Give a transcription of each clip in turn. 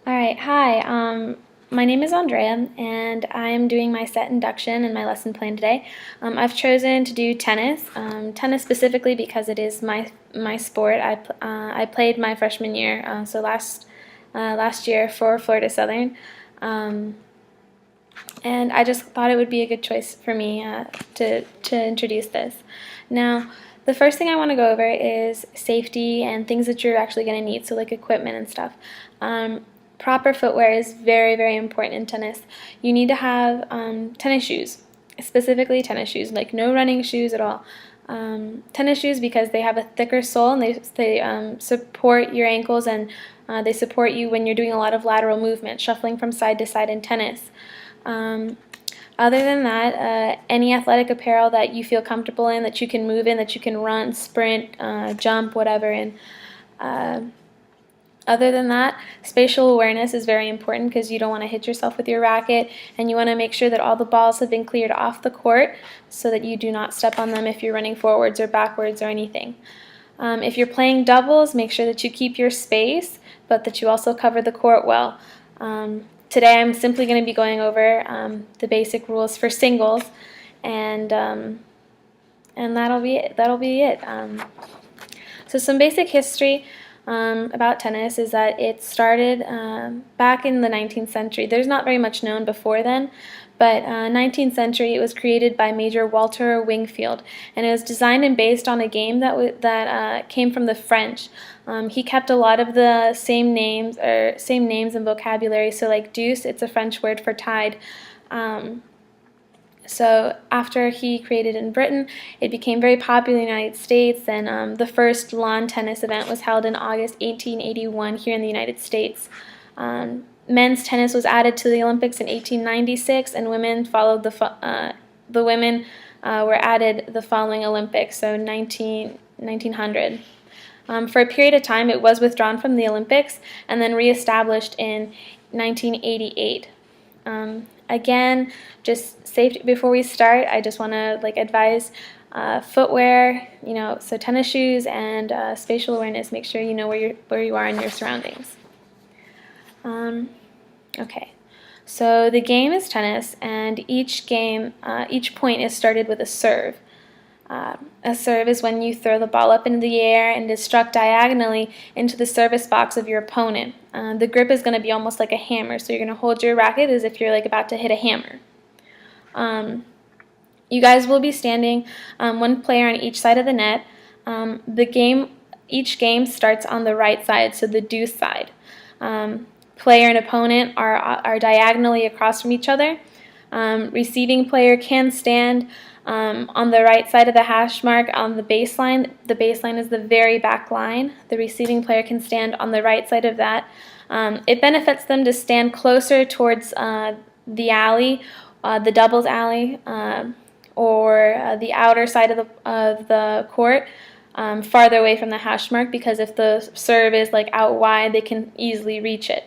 All right, hi. My name is Andrea, and I'm doing my set induction and my lesson plan today. I've chosen to do tennis, tennis specifically because it is my sport. I played my freshman year, so last year for Florida Southern, um, and I just thought it would be a good choice for me to introduce this. Now, the first thing I want to go over is safety and things that you're actually going to need, so like equipment and stuff. Proper footwear is very, very important in tennis. You need to have tennis shoes, specifically tennis shoes, like no running shoes at all. Tennis shoes because they have a thicker sole and they support your ankles and they support you when you're doing a lot of lateral movement, shuffling from side to side in tennis. Other than that, any athletic apparel that you feel comfortable in, that you can move in, that you can run, sprint, jump, whatever in. Other than that, spatial awareness is very important because you don't want to hit yourself with your racket, and you want to make sure that all the balls have been cleared off the court so that you do not step on them if you're running forwards or backwards or anything. If you're playing doubles, make sure that you keep your space, but that you also cover the court well. Today I'm simply going to be going over the basic rules for singles, and that'll be it. So some basic history about tennis is that it started back in the 19th century. There's not very much known before then, but 19th century it was created by Major Walter Wingfield, and it was designed and based on a game that came from the French. He kept a lot of the same names and vocabulary. So like deuce, it's a French word for tied. So after he created it in Britain, it became very popular in the United States, and the first lawn tennis event was held in August 1881 here in the United States. Men's tennis was added to the Olympics in 1896, and women followed the women were added the following Olympics, so 1900. For a period of time, it was withdrawn from the Olympics and then reestablished in 1988. Again, just safety before we start. I just want to advise footwear, so tennis shoes and spatial awareness. Make sure you know where you are in your surroundings. Okay, so the game is tennis, and each point is started with a serve. A serve is when you throw the ball up into the air and is struck diagonally into the service box of your opponent. The grip is going to be almost like a hammer, so you're going to hold your racket as if you're about to hit a hammer. You guys will be standing one player on each side of the net. Each game starts on the right side, so the deuce side. Player and opponent are diagonally across from each other. Receiving player can stand on the right side of the hash mark on the baseline. The baseline is the very back line. The receiving player can stand on the right side of that. It benefits them to stand closer towards the alley, the doubles alley, or the outer side of the court, farther away from the hash mark, because if the serve is out wide, they can easily reach it.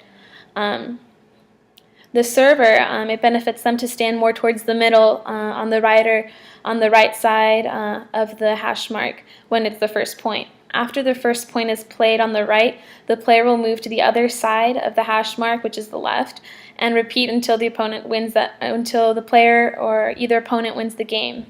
The server, it benefits them to stand more towards the middle on the right side of the hash mark when it's the first point. After the first point is played on the right, the player will move to the other side of the hash mark, which is the left, and repeat until the player or either opponent wins the game.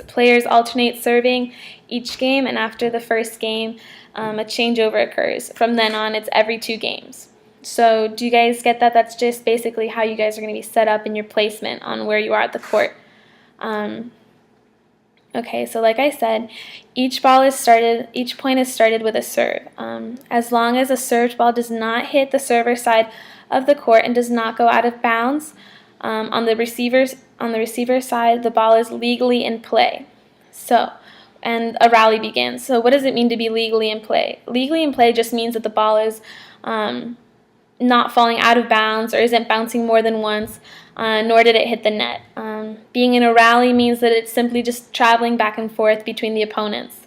Players alternate serving each game, and after the first game, a changeover occurs. From then on, it's every 2 games. So do you guys get that? That's just basically how you guys are going to be set up in your placement on where you are at the court. Okay, so like I said, each point is started with a serve. As long as a served ball does not hit the server side of the court and does not go out of bounds, on the receiver side, the ball is legally in play. And a rally begins. So what does it mean to be legally in play? Legally in play just means that the ball is not falling out of bounds or isn't bouncing more than once, nor did it hit the net. Being in a rally means that it's simply just traveling back and forth between the opponents.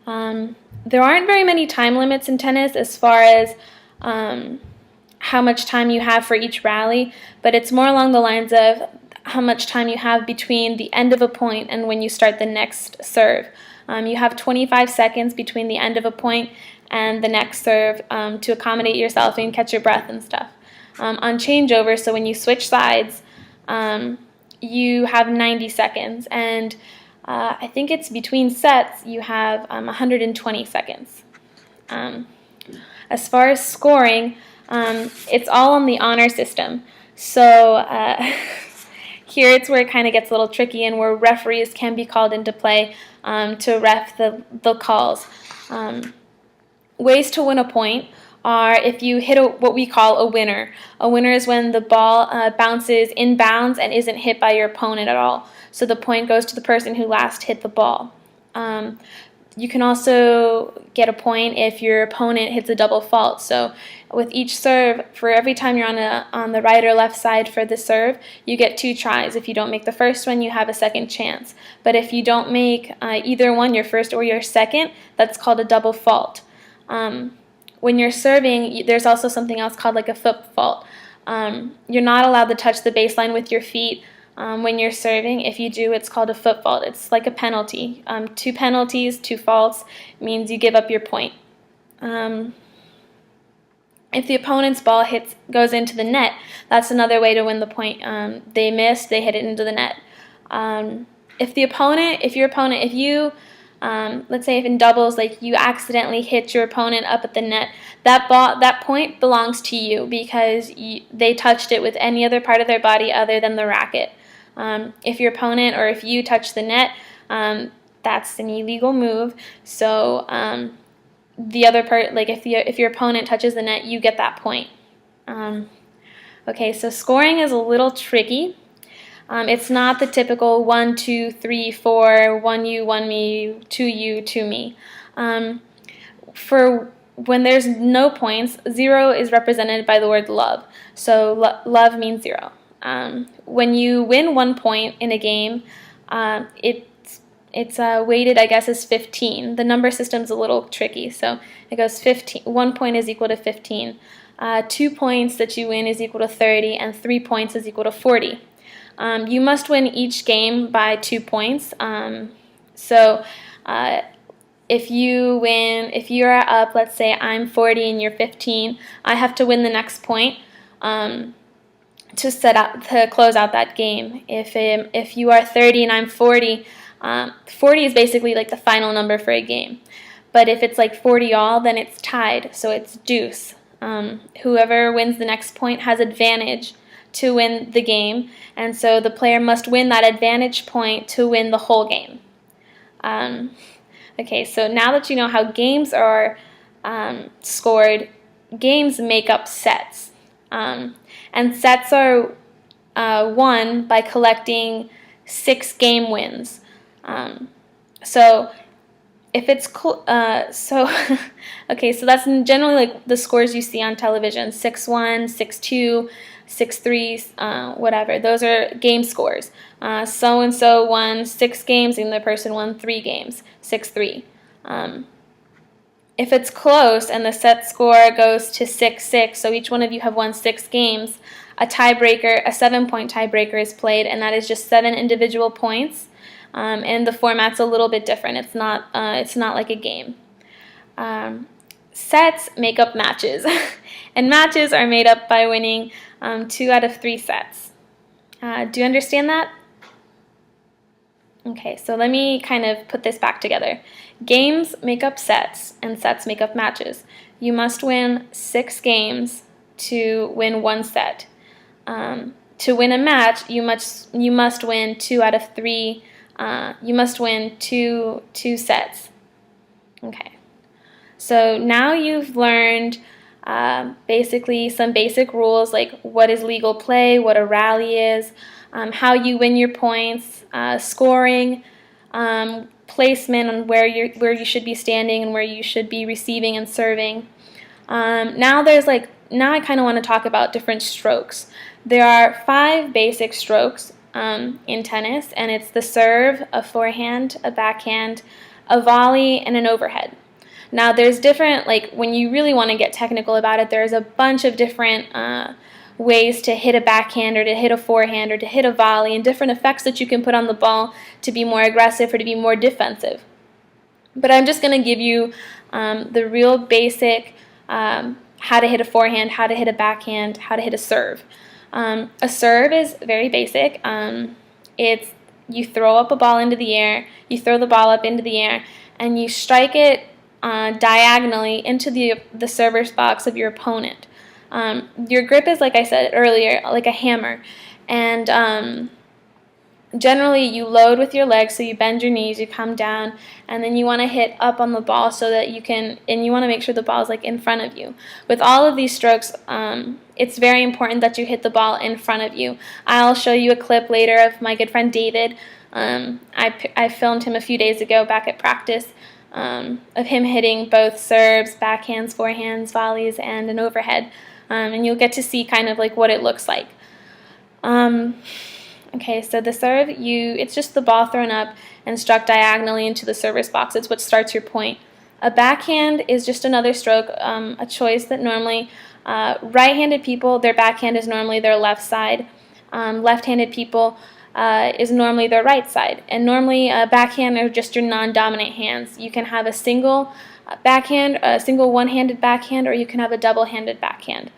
There aren't very many time limits in tennis as far as how much time you have for each rally, but it's more along the lines of how much time you have between the end of a point and when you start the next serve. You have 25 seconds between the end of a point and the next serve to accommodate yourself and catch your breath and stuff. On changeover, so when you switch sides, you have 90 seconds, and I think it's between sets you have 120 seconds. As far as scoring, it's all on the honor system. So here it's where it kind of gets a little tricky and where referees can be called into play to ref the calls. Ways to win a point are if you hit what we call a winner. A winner is when the ball bounces in bounds and isn't hit by your opponent at all. So the point goes to the person who last hit the ball. You can also get a point if your opponent hits a double fault. So with each serve, for every time you're on the right or left side for the serve, you get 2 tries. If you don't make the first one, you have a second chance. But if you don't make either one, your first or your second, that's called a double fault. When you're serving, there's also something else called like a foot fault. You're not allowed to touch the baseline with your feet when you're serving. If you do, it's called a foot fault. It's like a penalty. 2 penalties, 2 faults means you give up your point. If the opponent's ball goes into the net, that's another way to win the point. They missed, they hit it into the net. If you let's say if in doubles, like you accidentally hit your opponent up at the net, that point belongs to you because they touched it with any other part of their body other than the racket. If your opponent or if you touch the net, that's an illegal move. So the other part, like if your opponent touches the net, you get that point. Okay, so scoring is a little tricky. It's not the typical 1, 2, 3, 4, 1 you, 1 me, 2 you, 2 me. For when there's no points, 0 is represented by the word love. So love means 0. When you win 1 point in a game, it's weighted, I guess, as 15. The number system's a little tricky, so it goes 15. 1 point is equal to 15. 2 points that you win is equal to 30, and 3 points is equal to 40. You must win each game by 2 points. If you're up, let's say I'm 40 and you're 15, I have to win the next point to close out that game. If you are 30 and I'm 40, 40 is basically like the final number for a game. But if it's like 40 all, then it's tied, so it's deuce. Whoever wins the next point has advantage to win the game, and so the player must win that advantage point to win the whole game. Okay, so now that you know how games are scored, games make up sets. And sets are won by collecting 6 game wins. So if it's okay, so that's generally like the scores you see on television: 6-1, 6-2, 6-3, whatever. Those are game scores. So and so won 6 games, and the person won 3 games, 6-3. If it's close and the set score goes to 6-6, so each one of you have won 6 games, a 7-point tiebreaker is played, and that is just 7 individual points. And the format's a little bit different. It's not like a game. Sets make up matches, and matches are made up by winning 2 out of 3 sets. Do you understand that? Okay, so let me kind of put this back together. Games make up sets, and sets make up matches. You must win 6 games to win 1 set. To win a match, you must win 2 out of 3. You must win two sets. Okay. So now you've learned basically some basic rules like what is legal play, what a rally is, how you win your points, scoring, placement on where you should be standing and where you should be receiving and serving. Now I kind of want to talk about different strokes. There are 5 basic strokes in tennis, and it's the serve, a forehand, a backhand, a volley, and an overhead. Now there's different, like when you really want to get technical about it, there's a bunch of different ways to hit a backhand or to hit a forehand or to hit a volley, and different effects that you can put on the ball to be more aggressive or to be more defensive. But I'm just going to give you the real basic how to hit a forehand, how to hit a backhand, how to hit a serve. A serve is very basic. It's you throw up a ball into the air, you throw the ball up into the air, and you strike it diagonally into the server's box of your opponent. Your grip is, like I said earlier, like a hammer, and generally you load with your legs, so you bend your knees, you come down, and then you want to hit up on the ball so that you can, and you want to make sure the ball is like in front of you. With all of these strokes, it's very important that you hit the ball in front of you. I'll show you a clip later of my good friend David. I filmed him a few days ago back at practice of him hitting both serves, backhands, forehands, volleys, and an overhead. And you'll get to see kind of like what it looks like. Okay, so the serve, it's just the ball thrown up and struck diagonally into the server's box. It's what starts your point. A backhand is just another stroke, a choice that normally right-handed people, their backhand is normally their left side. Left-handed people is normally their right side. And normally backhand are just your non-dominant hands. You can have a single backhand, a single one-handed backhand, or you can have a double-handed backhand.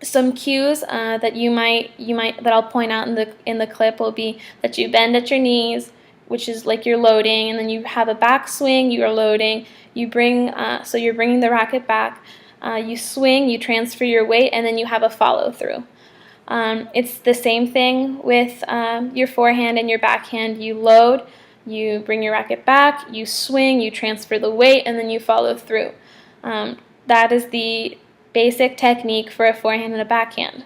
Some cues that that I'll point out in the clip will be that you bend at your knees, which is like you're loading, and then you have a back swing, you are loading. You bring so you're bringing the racket back. You swing, you transfer your weight, and then you have a follow through. It's the same thing with your forehand and your backhand. You load, you bring your racket back, you swing, you transfer the weight, and then you follow through. That is the basic technique for a forehand and a backhand.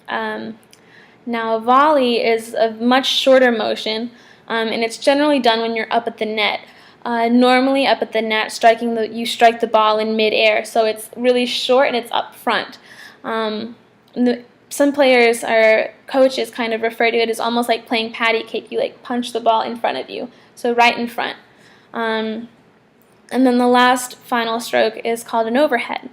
Now a volley is a much shorter motion, and it's generally done when you're up at the net. Normally up at the net, you strike the ball in midair, so it's really short and it's up front. Some players or coaches kind of refer to it as almost like playing patty cake. You like punch the ball in front of you, so right in front. And then the last final stroke is called an overhead.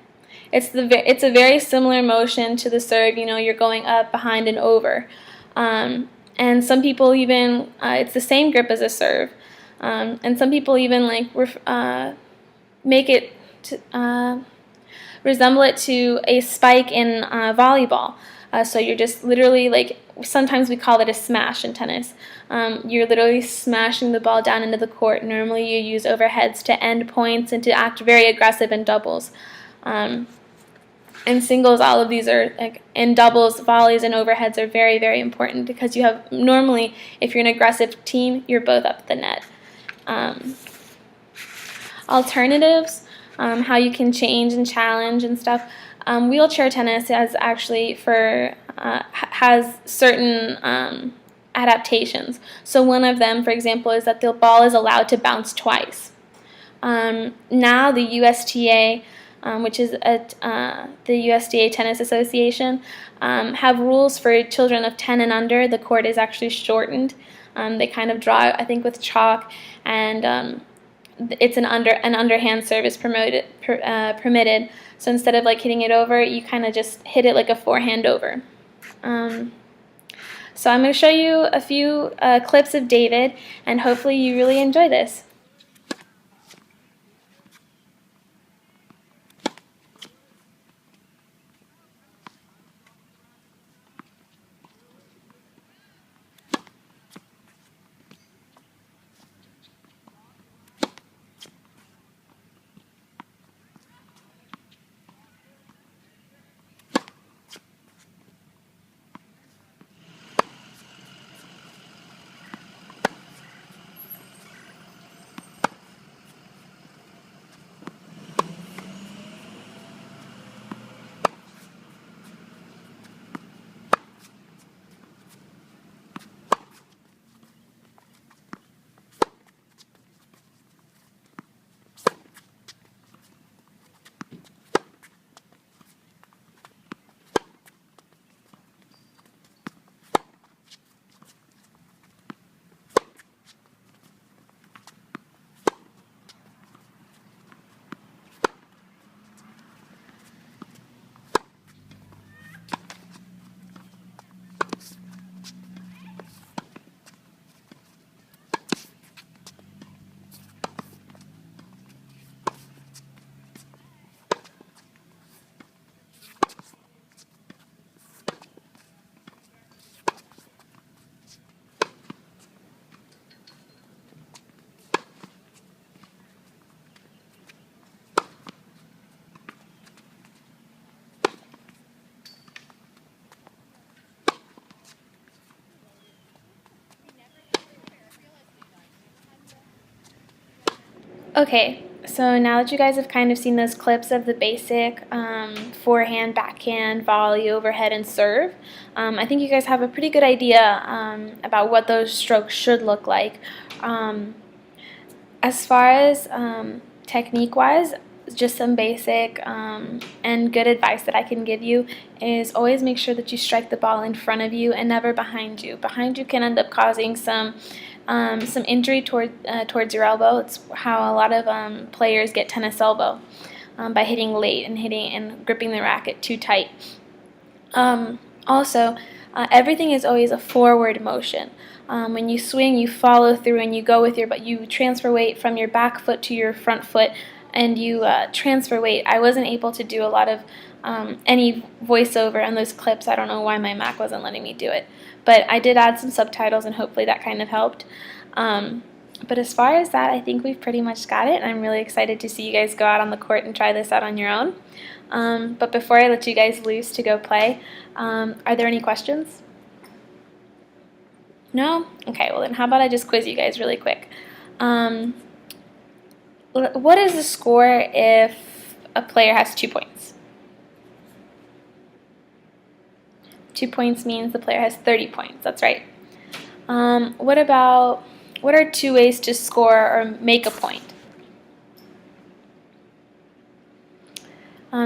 It's a very similar motion to the serve. You know, you're going up, behind, and over. And some people even, it's the same grip as a serve. And some people even like make it resemble it to a spike in volleyball. So you're just literally like, sometimes we call it a smash in tennis. You're literally smashing the ball down into the court. Normally you use overheads to end points and to act very aggressive in doubles. In singles, all of these are, like, in doubles, volleys and overheads are very, very important because you have, normally, if you're an aggressive team, you're both up the net. Alternatives, how you can change and challenge and stuff. Wheelchair tennis has actually has certain adaptations. So one of them, for example, is that the ball is allowed to bounce twice. Now the USTA, which is the USDA Tennis Association, have rules for children of 10 and under. The court is actually shortened. They kind of draw, I think, with chalk, and it's an underhand service permitted. So instead of like hitting it over, you kind of just hit it like a forehand over. So I'm going to show you a few clips of David, and hopefully you really enjoy this. Okay, so now that you guys have kind of seen those clips of the basic forehand, backhand, volley, overhead, and serve, I think you guys have a pretty good idea about what those strokes should look like. As far as technique-wise, just some basic and good advice that I can give you is always make sure that you strike the ball in front of you and never behind you. Behind you can end up causing some injury towards your elbow. It's how a lot of players get tennis elbow, by hitting late and gripping the racket too tight. Also, everything is always a forward motion. When you swing, you follow through and you go with you transfer weight from your back foot to your front foot, and you transfer weight. I wasn't able to do a lot of any voiceover on those clips. I don't know why my Mac wasn't letting me do it, but I did add some subtitles, and hopefully that kind of helped. But as far as that, I think we've pretty much got it. I'm really excited to see you guys go out on the court and try this out on your own. But before I let you guys loose to go play, are there any questions? No? Okay, well then how about I just quiz you guys really quick. What is the score if a player has 2 points? 2 points means the player has 30 points. That's right. What are 2 ways to score or make a point?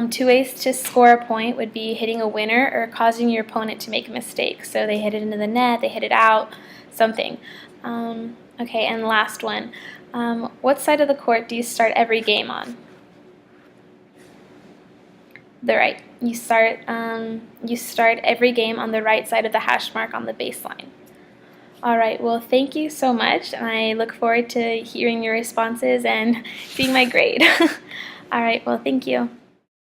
2 ways to score a point would be hitting a winner or causing your opponent to make a mistake. So they hit it into the net, they hit it out, something. Okay, and last one. What side of the court do you start every game on? The right. You start every game on the right side of the hash mark on the baseline. All right, well, thank you so much, and I look forward to hearing your responses and seeing my grade. All right, well, thank you.